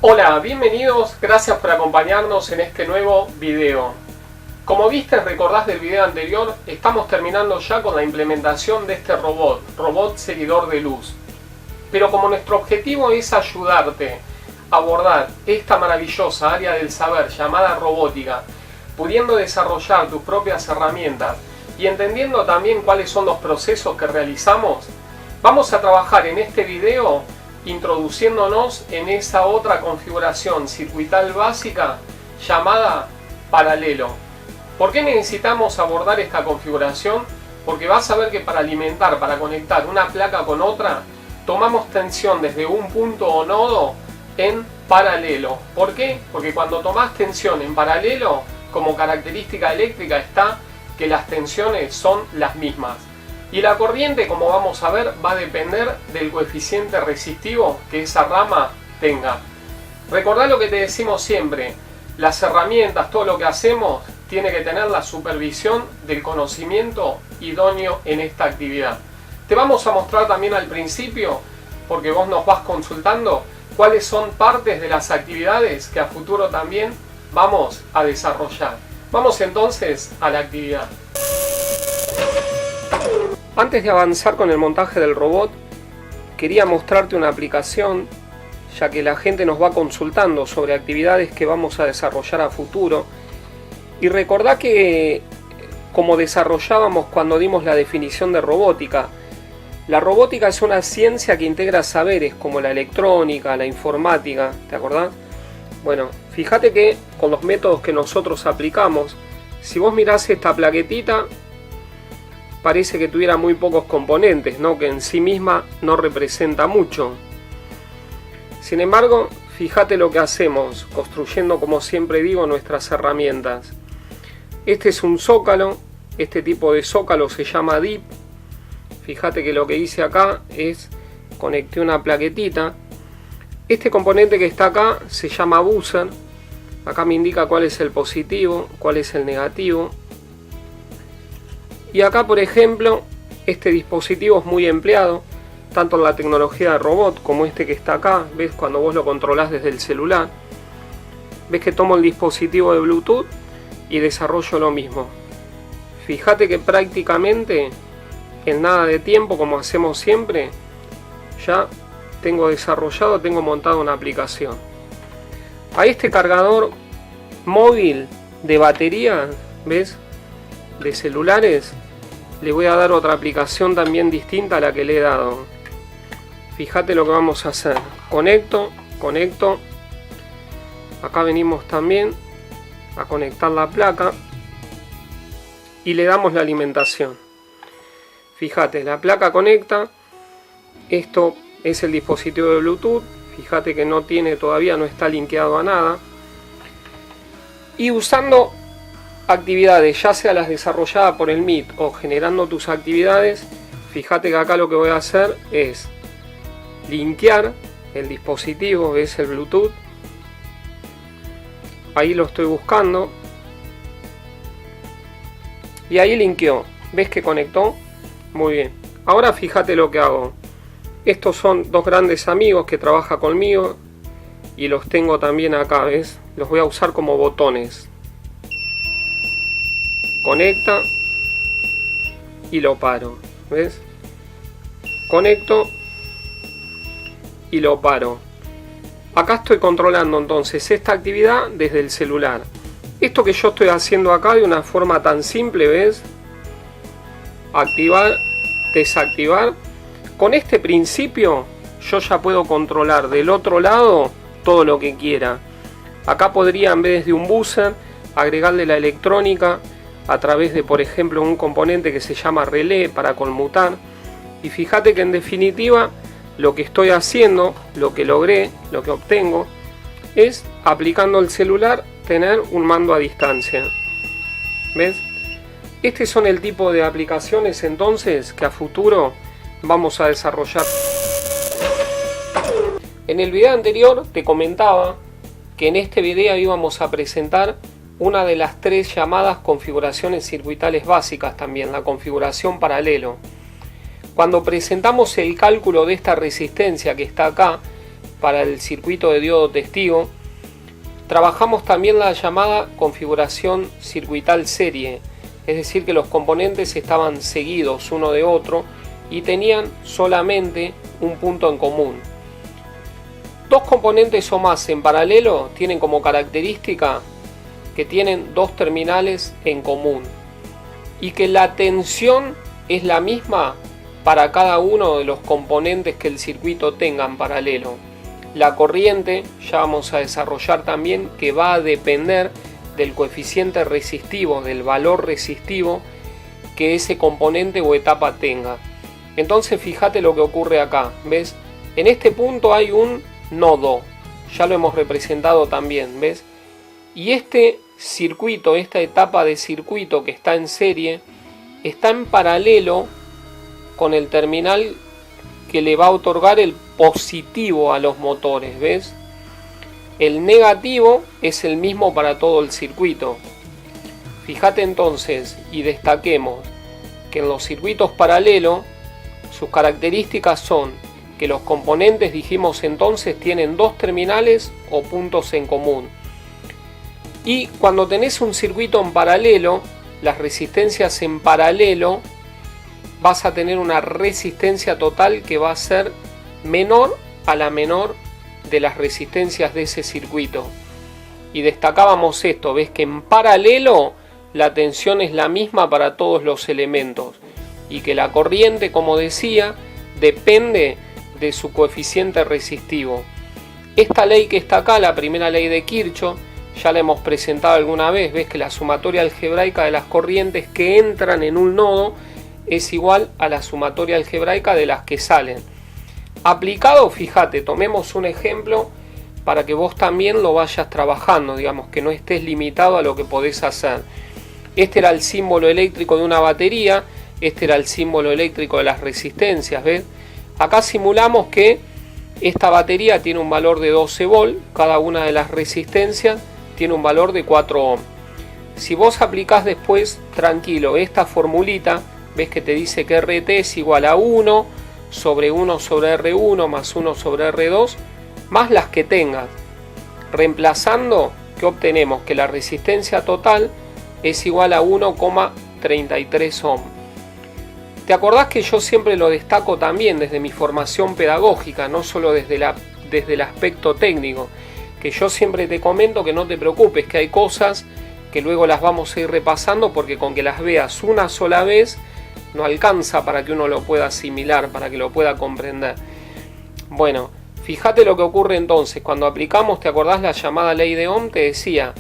Hola, bienvenidos, gracias por acompañarnos en este nuevo video. Como viste, recordás del video anterior, estamos terminando ya con la implementación de este robot seguidor de luz. Pero como nuestro objetivo es ayudarte a abordar esta maravillosa área del saber llamada robótica, pudiendo desarrollar tus propias herramientas y entendiendo también cuáles son los procesos que realizamos, vamos a trabajar en este video introduciéndonos en esa otra configuración circuital básica llamada paralelo. ¿Por qué necesitamos abordar esta configuración? Porque vas a ver que para alimentar, para conectar una placa con otra, tomamos tensión desde un punto o nodo en paralelo. ¿Por qué? Porque cuando tomás tensión en paralelo, como característica eléctrica está que las tensiones son las mismas. Y la corriente, como vamos a ver, va a depender del coeficiente resistivo que esa rama tenga. Recordá lo que te decimos siempre, las herramientas, todo lo que hacemos, tiene que tener la supervisión del conocimiento idóneo en esta actividad. Te vamos a mostrar también al principio, porque vos nos vas consultando, cuáles son partes de las actividades que a futuro también vamos a desarrollar. Vamos entonces a la actividad. Antes de avanzar con el montaje del robot, quería mostrarte una aplicación, ya que la gente nos va consultando sobre actividades que vamos a desarrollar a futuro. Y recordá que, como desarrollábamos cuando dimos la definición de robótica, la robótica es una ciencia que integra saberes como la electrónica, la informática, ¿te acordás? Bueno, fíjate que con los métodos que nosotros aplicamos, si vos mirás esta plaquetita, parece que tuviera muy pocos componentes, ¿no? Que en sí misma no representa mucho. Sin embargo, fíjate lo que hacemos, construyendo, como siempre digo, nuestras herramientas. Este es un zócalo, este tipo de zócalo se llama DIP. Fíjate que lo que hice acá es, conecté una plaquetita. Este componente que está acá se llama buzzer. Acá me indica cuál es el positivo, cuál es el negativo. Y acá, por ejemplo, este dispositivo es muy empleado, tanto en la tecnología de robot como este que está acá. ¿Ves? Cuando vos lo controlás desde el celular. ¿Ves que tomo el dispositivo de Bluetooth y desarrollo lo mismo? Fíjate que prácticamente en nada de tiempo, como hacemos siempre, ya tengo desarrollado, tengo montado una aplicación. A este cargador móvil de batería, ¿ves? De celulares, le voy a dar otra aplicación también distinta a la que le he dado. Fíjate lo que vamos a hacer. Conecto. Acá venimos también a conectar la placa y le damos la alimentación. Fíjate, la placa conecta. Esto es el dispositivo de Bluetooth. Fíjate que no tiene todavía, no está linkeado a nada. Y usando actividades, ya sea las desarrolladas por el MIT o generando tus actividades, fíjate que acá lo que voy a hacer es linkear el dispositivo, ves el Bluetooth, ahí lo estoy buscando y ahí linkeó, ves que conectó, muy bien. Ahora fíjate lo que hago, estos son dos grandes amigos que trabajan conmigo y los tengo también acá, ves, los voy a usar como botones. Conecta y lo paro, ¿ves? Conecto y lo paro. Acá estoy controlando entonces esta actividad desde el celular. Esto que yo estoy haciendo acá de una forma tan simple, ¿ves? Activar, desactivar. Con este principio yo ya puedo controlar del otro lado todo lo que quiera. Acá podría, en vez de un buzzer, agregarle la electrónica a través de, por ejemplo, un componente que se llama relé para conmutar. Y fíjate que en definitiva lo que estoy haciendo, lo que logré, lo que obtengo, es aplicando el celular tener un mando a distancia. ¿Ves? Estos son el tipo de aplicaciones entonces que a futuro vamos a desarrollar. En el video anterior te comentaba que en este video íbamos a presentar una de las tres llamadas configuraciones circuitales básicas también, la configuración paralelo. Cuando presentamos el cálculo de esta resistencia que está acá, para el circuito de diodo testigo, trabajamos también la llamada configuración circuital serie, es decir que los componentes estaban seguidos uno de otro y tenían solamente un punto en común. Dos componentes o más en paralelo tienen como característica que tienen dos terminales en común y que la tensión es la misma para cada uno de los componentes que el circuito tenga en paralelo. La corriente, ya vamos a desarrollar también, que va a depender del coeficiente resistivo, del valor resistivo que ese componente o etapa tenga. Entonces fíjate lo que ocurre acá, ¿ves? En este punto hay un nodo, ya lo hemos representado también, ¿ves? Y este circuito, esta etapa de circuito que está en serie, está en paralelo con el terminal que le va a otorgar el positivo a los motores, ¿ves? El negativo es el mismo para todo el circuito. Fíjate entonces y destaquemos que en los circuitos paralelos sus características son que los componentes, dijimos entonces, tienen dos terminales o puntos en común. Y cuando tenés un circuito en paralelo, las resistencias en paralelo, vas a tener una resistencia total que va a ser menor a la menor de las resistencias de ese circuito. Y destacábamos esto, ves que en paralelo la tensión es la misma para todos los elementos y que la corriente, como decía, depende de su coeficiente resistivo. Esta ley que está acá, la primera ley de Kirchhoff, ya la hemos presentado alguna vez, ves que la sumatoria algebraica de las corrientes que entran en un nodo es igual a la sumatoria algebraica de las que salen. Aplicado, fíjate, tomemos un ejemplo para que vos también lo vayas trabajando, digamos, que no estés limitado a lo que podés hacer. Este era el símbolo eléctrico de una batería, este era el símbolo eléctrico de las resistencias, ¿ves? Acá simulamos que esta batería tiene un valor de 12 volt, cada una de las resistencias tiene un valor de 4 ohm. Si vos aplicás después, tranquilo, esta formulita, ves que te dice que RT es igual a 1 sobre R1 más 1 sobre R2 más las que tengas. Reemplazando, ¿qué obtenemos? Que la resistencia total es igual a 1,33 ohm. ¿Te acordás que yo siempre lo destaco también desde mi formación pedagógica, no solo desde el aspecto técnico? Que yo siempre te comento que no te preocupes, que hay cosas que luego las vamos a ir repasando porque con que las veas una sola vez no alcanza para que uno lo pueda asimilar, para que lo pueda comprender. Bueno, fíjate lo que ocurre entonces. Cuando aplicamos, ¿te acordás la llamada ley de Ohm? Te decía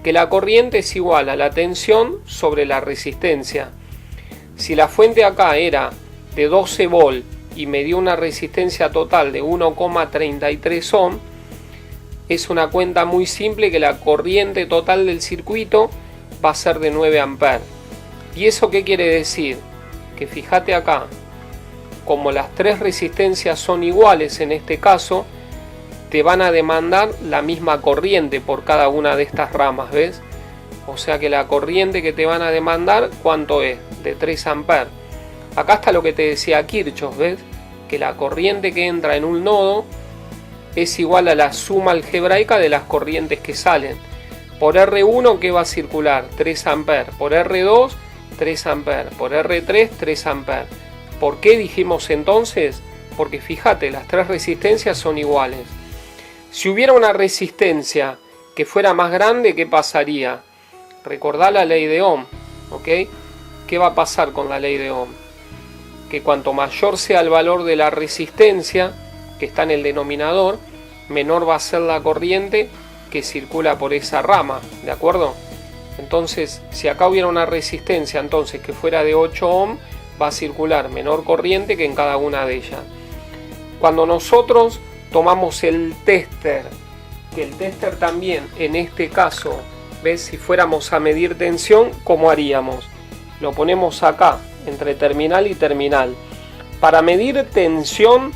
que la corriente es igual a la tensión sobre la resistencia. Si la fuente acá era de 12 volt y me dio una resistencia total de 1,33 ohm, es una cuenta muy simple que la corriente total del circuito va a ser de 9 amperes. ¿Y eso qué quiere decir? Que fíjate acá, como las tres resistencias son iguales en este caso, te van a demandar la misma corriente por cada una de estas ramas, ¿ves? O sea que la corriente que te van a demandar, ¿cuánto es? De 3 amperes. Acá está lo que te decía Kirchhoff, ¿ves? Que la corriente que entra en un nodo es igual a la suma algebraica de las corrientes que salen. Por R1, ¿qué va a circular? 3 amperes. Por R2, 3 amperes. Por R3, 3 amperes. ¿Por qué dijimos entonces? Porque fíjate, las tres resistencias son iguales. Si hubiera una resistencia que fuera más grande, ¿qué pasaría? Recordá la ley de Ohm, ¿ok? ¿Qué va a pasar con la ley de Ohm? Que cuanto mayor sea el valor de la resistencia que está en el denominador, menor va a ser la corriente que circula por esa rama, ¿de acuerdo? Entonces, si acá hubiera una resistencia entonces que fuera de 8 ohm, va a circular menor corriente que en cada una de ellas. Cuando nosotros tomamos el tester, que el tester también en este caso, ¿ves? Si fuéramos a medir tensión, ¿cómo haríamos? Lo ponemos acá, entre terminal y terminal. Para medir tensión,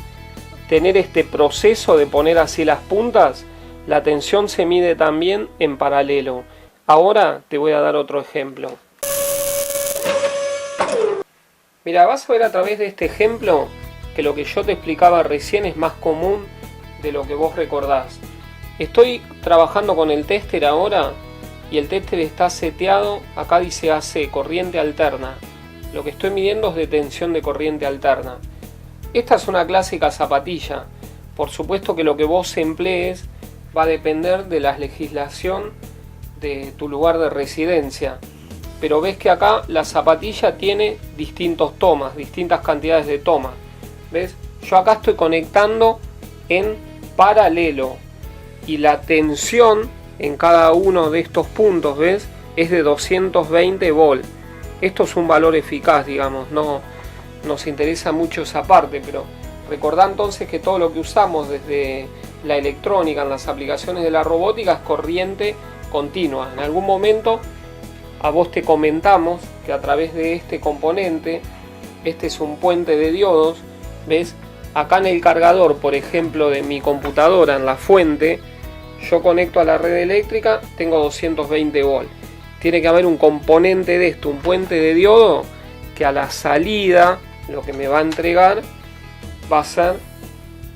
tener este proceso de poner así las puntas, la tensión se mide también en paralelo. Ahora te voy a dar otro ejemplo. Mira, vas a ver a través de este ejemplo que lo que yo te explicaba recién es más común de lo que vos recordás. Estoy trabajando con el tester ahora y el tester está seteado, acá dice AC, corriente alterna. Lo que estoy midiendo es de tensión de corriente alterna. Esta es una clásica zapatilla. Por supuesto que lo que vos emplees va a depender de la legislación de tu lugar de residencia. Pero ves que acá la zapatilla tiene distintos tomas, distintas cantidades de tomas. ¿Ves? Yo acá estoy conectando en paralelo y la tensión en cada uno de estos puntos, ¿ves? Es de 220 volts. Esto es un valor eficaz, digamos, no nos interesa mucho esa parte, pero recordá entonces que todo lo que usamos desde la electrónica en las aplicaciones de la robótica es corriente continua. En algún momento a vos te comentamos que a través de este componente, este es un puente de diodos, ¿ves? Acá en el cargador, por ejemplo, de mi computadora, en la fuente, yo conecto a la red eléctrica, tengo 220 volts. Tiene que haber un componente de esto, un puente de diodo, que a la salida lo que me va a entregar va a ser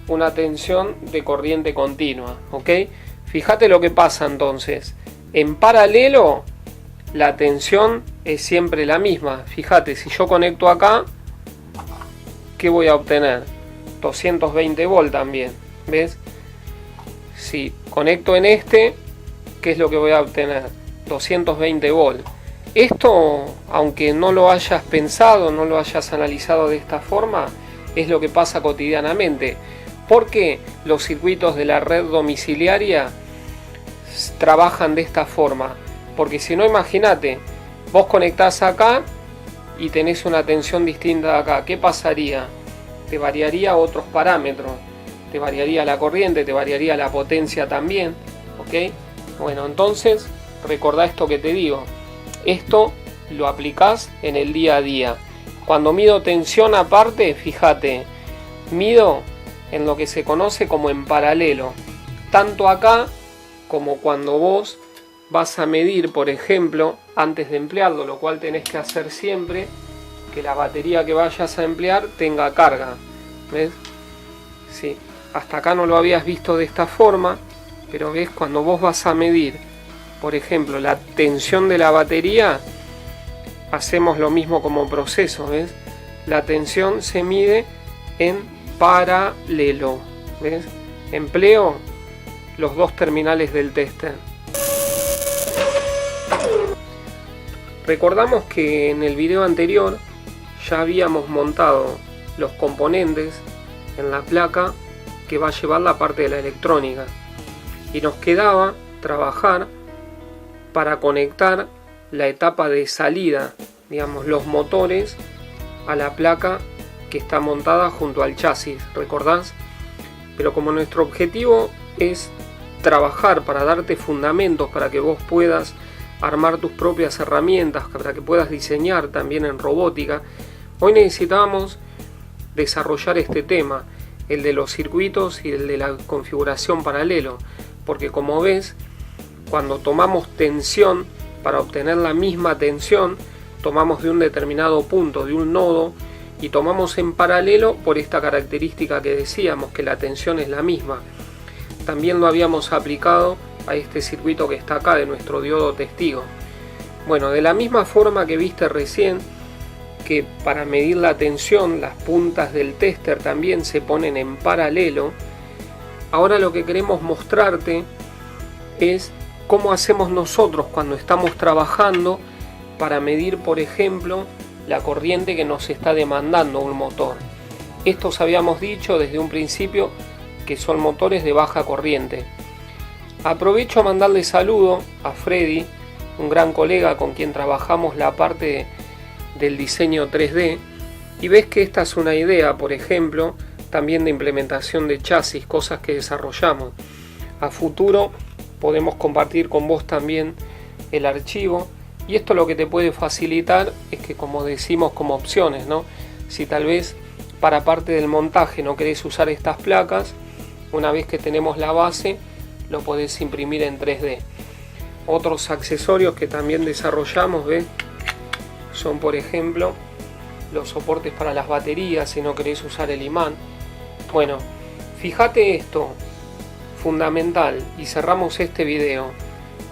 una tensión de corriente continua, ¿ok? Fíjate lo que pasa entonces. En paralelo, la tensión es siempre la misma. Fíjate, si yo conecto acá, ¿qué voy a obtener? 220 volts también, ¿ves? Si conecto en este, ¿qué es lo que voy a obtener? 220 volts. Esto, aunque no lo hayas pensado, no lo hayas analizado de esta forma, es lo que pasa cotidianamente. Porque los circuitos de la red domiciliaria trabajan de esta forma. Porque si no, imagínate, vos conectás acá y tenés una tensión distinta de acá. ¿Qué pasaría? Te variaría otros parámetros. Te variaría la corriente, te variaría la potencia también. ¿Ok? Bueno, entonces, recordá esto que te digo. Esto lo aplicás en el día a día. Cuando mido tensión aparte, fíjate, mido en lo que se conoce como en paralelo. Tanto acá como cuando vos vas a medir, por ejemplo, antes de emplearlo, lo cual tenés que hacer siempre, que la batería que vayas a emplear tenga carga. ¿Ves? Sí, hasta acá no lo habías visto de esta forma, pero ves, cuando vos vas a medir, por ejemplo, la tensión de la batería, hacemos lo mismo como proceso, ¿ves? La tensión se mide en paralelo, ¿ves? Empleo los dos terminales del tester. Recordamos que en el video anterior ya habíamos montado los componentes en la placa que va a llevar la parte de la electrónica y nos quedaba trabajar para conectar la etapa de salida, digamos, los motores a la placa que está montada junto al chasis, ¿recordás? Pero como nuestro objetivo es trabajar para darte fundamentos para que vos puedas armar tus propias herramientas, para que puedas diseñar también en robótica, hoy necesitamos desarrollar este tema, el de los circuitos y el de la configuración paralelo, porque como ves, cuando tomamos tensión para obtener la misma tensión, tomamos de un determinado punto, de un nodo, y tomamos en paralelo por esta característica que decíamos, que la tensión es la misma. También lo habíamos aplicado a este circuito que está acá de nuestro diodo testigo. Bueno, de la misma forma que viste recién, que para medir la tensión las puntas del tester también se ponen en paralelo, ahora lo que queremos mostrarte es cómo hacemos nosotros cuando estamos trabajando para medir, por ejemplo, la corriente que nos está demandando un motor. Estos habíamos dicho desde un principio que son motores de baja corriente. Aprovecho a mandarle saludo a Freddy, un gran colega con quien trabajamos la parte del diseño 3D, y ves que esta es una idea, por ejemplo, también de implementación de chasis, cosas que desarrollamos. A futuro podemos compartir con vos también el archivo, y esto lo que te puede facilitar es que, como decimos, como opciones, ¿no? Si tal vez para parte del montaje no querés usar estas placas, una vez que tenemos la base lo podés imprimir en 3D. Otros accesorios que también desarrollamos, ¿ves? Son, por ejemplo, los soportes para las baterías si no querés usar el imán. Bueno, fíjate esto, fundamental, y cerramos este video,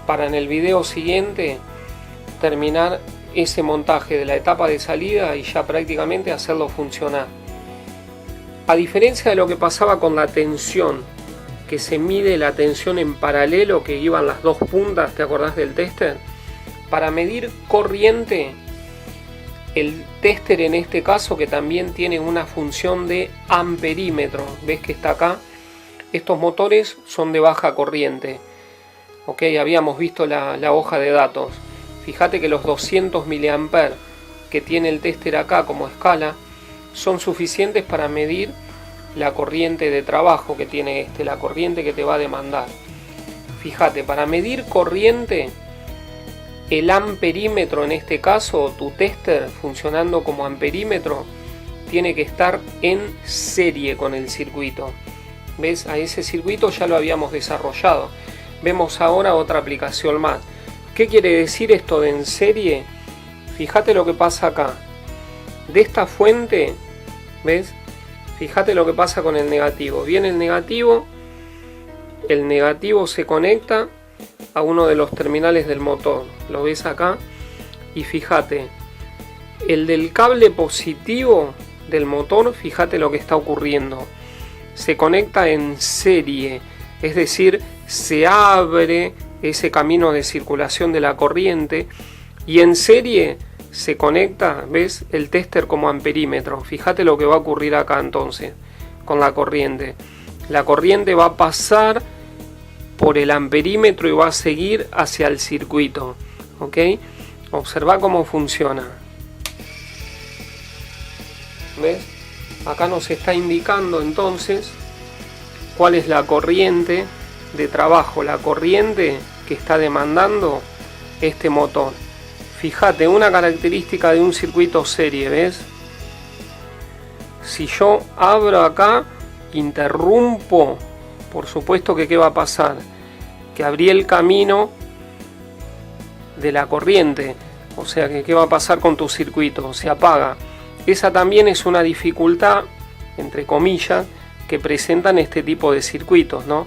para en el video siguiente terminar ese montaje de la etapa de salida y ya prácticamente hacerlo funcionar. A diferencia de lo que pasaba con la tensión, que se mide la tensión en paralelo, que iban las dos puntas, ¿te acordás del tester? Para medir corriente, el tester en este caso, que también tiene una función de amperímetro, ves que está acá, estos motores son de baja corriente. Ok, habíamos visto la hoja de datos. Fíjate que los 200 mA que tiene el tester acá como escala son suficientes para medir la corriente de trabajo que tiene la corriente que te va a demandar. Fíjate, para medir corriente, el amperímetro en este caso, tu tester funcionando como amperímetro, tiene que estar en serie con el circuito. ¿Ves? A ese circuito ya lo habíamos desarrollado. Vemos ahora otra aplicación más. ¿Qué quiere decir esto de en serie? Fíjate lo que pasa acá. De esta fuente, ¿ves? Fíjate lo que pasa con el negativo. Viene el negativo se conecta a uno de los terminales del motor. Lo ves acá. Y fíjate, el del cable positivo del motor, fíjate lo que está ocurriendo. Se conecta en serie, es decir, se abre ese camino de circulación de la corriente y en serie se conecta, ¿ves? El tester como amperímetro. Fíjate lo que va a ocurrir acá entonces con la corriente. La corriente va a pasar por el amperímetro y va a seguir hacia el circuito. ¿Ok? Observa cómo funciona. ¿Ves? Acá nos está indicando entonces cuál es la corriente de trabajo, la corriente que está demandando este motor. Fíjate, una característica de un circuito serie, ¿ves? Si yo abro acá, interrumpo, por supuesto que ¿qué va a pasar? Que abrí el camino de la corriente, o sea que ¿qué va a pasar con tu circuito? Se apaga. Esa también es una dificultad, entre comillas, que presentan este tipo de circuitos, ¿no?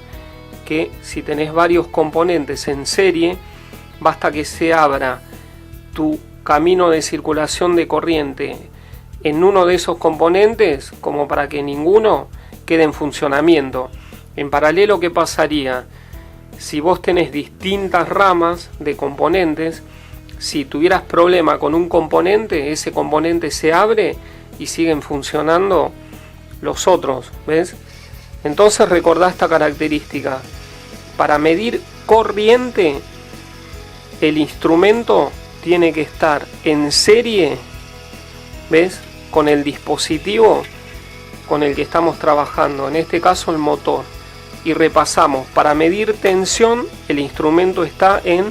Que si tenés varios componentes en serie, basta que se abra tu camino de circulación de corriente en uno de esos componentes como para que ninguno quede en funcionamiento. En paralelo, ¿qué pasaría? Si vos tenés distintas ramas de componentes, si tuvieras problema con un componente, ese componente se abre y siguen funcionando los otros, ¿ves? Entonces recordá esta característica. Para medir corriente, el instrumento tiene que estar en serie, ¿ves? Con el dispositivo con el que estamos trabajando, en este caso el motor. Y repasamos, para medir tensión, el instrumento está en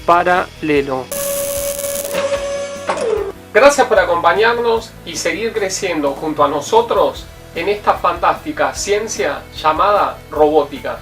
paralelo. Gracias por acompañarnos y seguir creciendo junto a nosotros en esta fantástica ciencia llamada robótica.